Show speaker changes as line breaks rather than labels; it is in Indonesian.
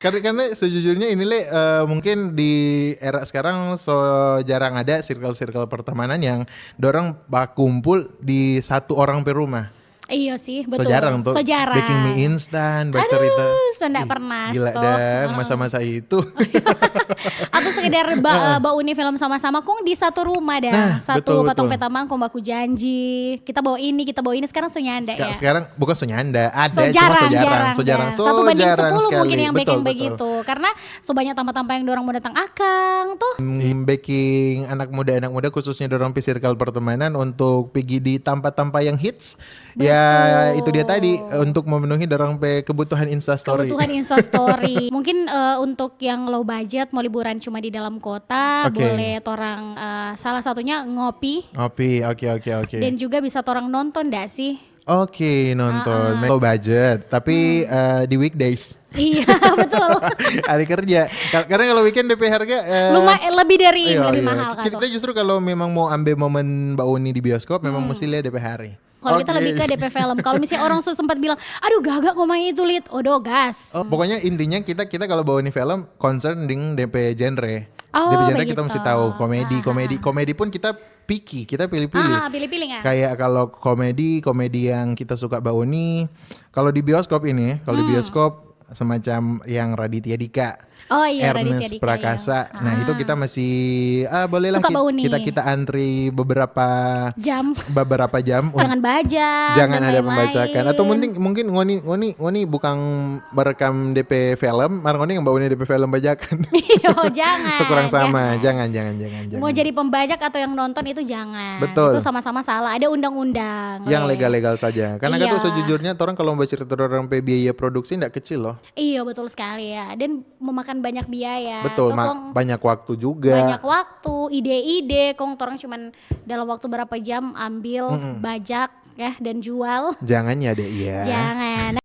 Karena sejujurnya ini mungkin di era sekarang jarang ada circle-circle pertemanan yang dorang kumpul di satu orang per rumah.
Iya sih, betul.
Jarang tuh. Baking mie instan, baca cerita.
Aduh, nggak pernah.
Gila dah masa-masa itu.
Atau sekedar bauni film sama-sama kong di satu rumah dah.
Nah,
satu
betul.
potong petamang kong baku janji. Kita bawa ini sekarang senyanda ya.
Sekarang bukan senyanda, ada
jarang.
so jarang.
1/10 mungkin yang
betul.
begitu. Karena sebanyak tampah-tampah yang dorang mau datang akang tuh.
Baking anak muda khususnya dorang circle pertemanan untuk pergi di tempat-tempat yang hits.
Betul.
Ya itu dia tadi untuk memenuhi dorang kebutuhan Instastory.
Mungkin untuk yang low budget mau liburan cuma di dalam kota, boleh torang salah satunya ngopi.
Oke.
Dan juga bisa torang nonton dah sih.
Oke, nonton low budget tapi di weekdays.
Iya betul.
Hari kerja. Karena kalau weekend DP harga
lumayan lebih dari lebih mahal kan.
Kita justru kalau memang mau ambil momen Mbak Uni di bioskop memang mesti lihat DP hari.
Kalau kita lebih ke DP film. Kalau misalnya orang sempat bilang, aduh gagak kok main itu Lid. Odo gas.
Pokoknya intinya kita kalau bawa ini film concern dengan DP genre. DP genre kita mesti tahu komedi pun kita picky, kita pilih-pilih.
Pilih-pilih nggak?
Kayak kalau komedi yang kita suka bawa ini. Kalau di bioskop ini, di bioskop semacam yang Raditya Dika. Ernest Prakasa. Ya. Nah, itu kita masih bolehlah kita antri beberapa jam. Jangan ada pembajakan. Atau mungkin ngoni bukan merekam DP film, ngoni yang bawa DP film bajakan.
Jangan.
Sekurang sama. Jangan.
Mau jadi pembajak atau yang nonton itu jangan.
Betul.
Itu sama-sama salah. Ada undang-undang.
Yang legal-legal saja. Karena kan tuh sejujurnya orang kalau mau cerita orang biaya produksi enggak kecil loh.
Iya, betul sekali ya. Dan memakan banyak biaya.
Betul, banyak waktu juga.
Banyak waktu, ide-ide, orang cuman dalam waktu berapa jam ambil bajak ya dan jual.
Jangan ya deh, iya.
Jangan.